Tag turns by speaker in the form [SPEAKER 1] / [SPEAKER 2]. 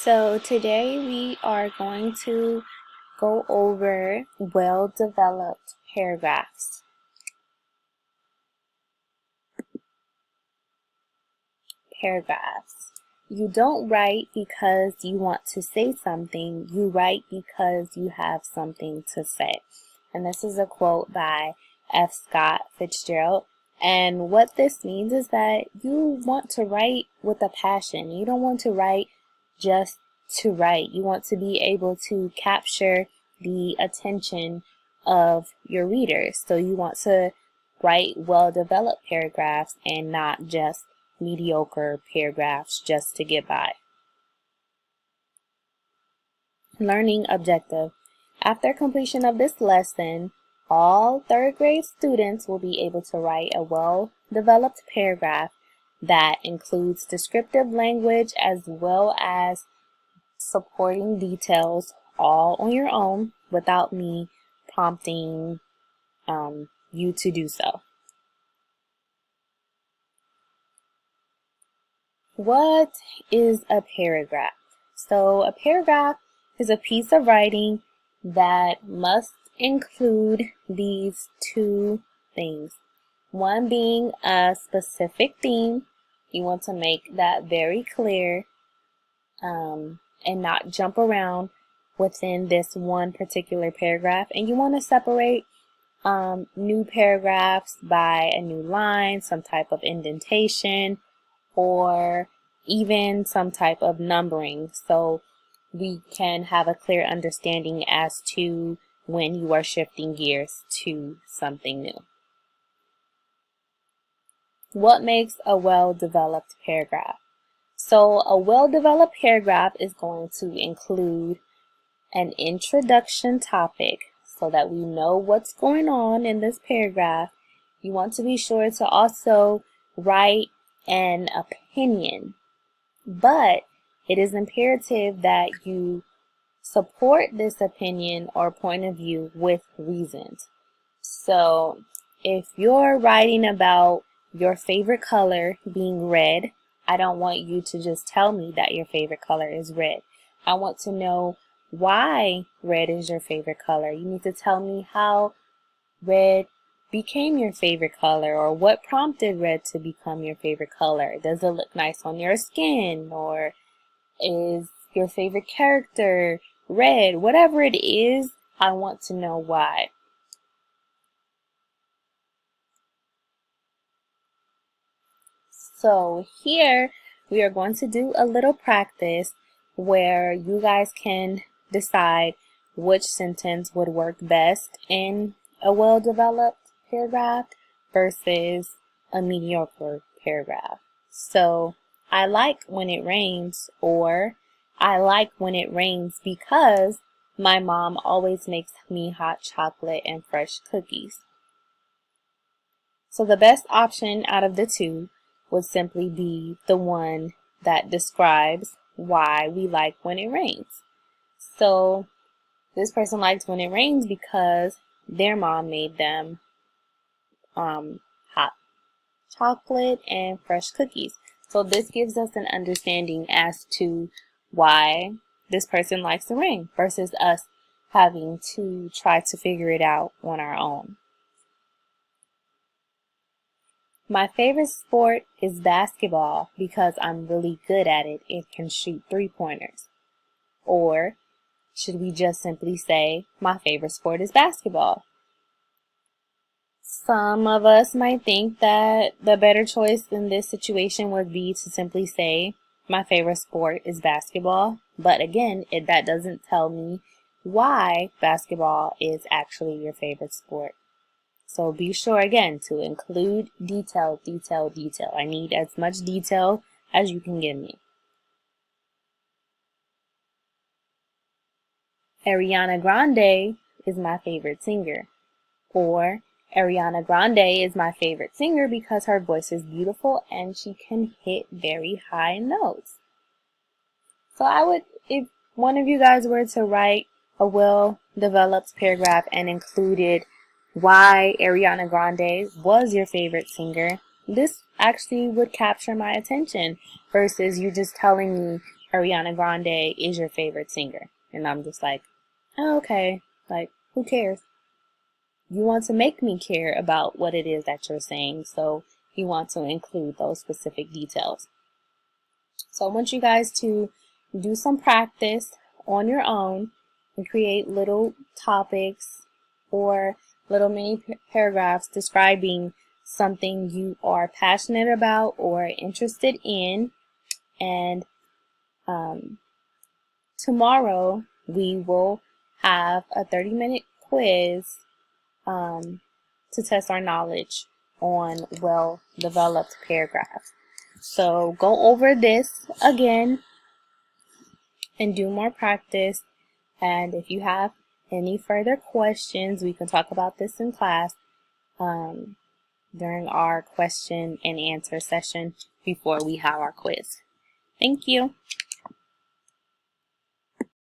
[SPEAKER 1] So today we are going to go over well-developed paragraphs. You don't write because you want to say something, you write because you have something to say. And this is a quote by F. Scott Fitzgerald. And what this means is that you want to write with a passion. You don't want to write just to write. You want to be able to capture the attention of your readers. So you want to write well-developed paragraphs and not just mediocre paragraphs just to get by. Learning objective. After completion of this lesson, all third grade students will be able to write a well-developed paragraph that includes descriptive language as well as supporting details, all on your own without me prompting you to do so. What is a paragraph? So a paragraph is a piece of writing that must include these two things. One being a specific theme. You want to make that very clear and not jump around within this one particular paragraph. And you want to separate new paragraphs by a new line, some type of indentation, or even some type of numbering, so we can have a clear understanding as to when you are shifting gears to something new. What makes a well-developed paragraph? So a well-developed paragraph is going to include an introduction topic so that we know what's going on in this paragraph. You want to be sure to also write an opinion, but it is imperative that you support this opinion or point of view with reasons. So if you're writing about your favorite color being red, I don't want you to just tell me that your favorite color is red. I want to know why red is your favorite color. You need to tell me how red became your favorite color, or what prompted red to become your favorite color. Does it look nice on your skin, or is your favorite character red? Whatever it is, I want to know why. So here we are going to do a little practice where you guys can decide which sentence would work best in a well-developed paragraph versus a mediocre paragraph. So I like when it rains, or I like when it rains because my mom always makes me hot chocolate and fresh cookies. So the best option out of the two would simply be the one that describes why we like when it rains. So this person likes when it rains because their mom made them hot chocolate and fresh cookies. So this gives us an understanding as to why this person likes the rain versus us having to try to figure it out on our own. My favorite sport is basketball because I'm really good at it. It can shoot three-pointers. Or should we just simply say, my favorite sport is basketball? Some of us might think that the better choice in this situation would be to simply say, my favorite sport is basketball. But again, that doesn't tell me why basketball is actually your favorite sport. So be sure again to include detail. I need as much detail as you can give me. Ariana Grande is my favorite singer. Or Ariana Grande is my favorite singer because her voice is beautiful and she can hit very high notes. So I would, if one of you guys were to write a well-developed paragraph and included why Ariana Grande was your favorite singer, this actually would capture my attention versus you just telling me Ariana Grande is your favorite singer. And I'm just like, oh, okay, like, who cares? You want to make me care about what it is that you're saying, so you want to include those specific details. So I want you guys to do some practice on your own and create little topics or little mini paragraphs describing something you are passionate about or interested in. And tomorrow we will have a 30-minute quiz to test our knowledge on well-developed paragraphs. So go over this again and do more practice. And if you have any further questions, we can talk about this in class during our question and answer session before we have our quiz. Thank you.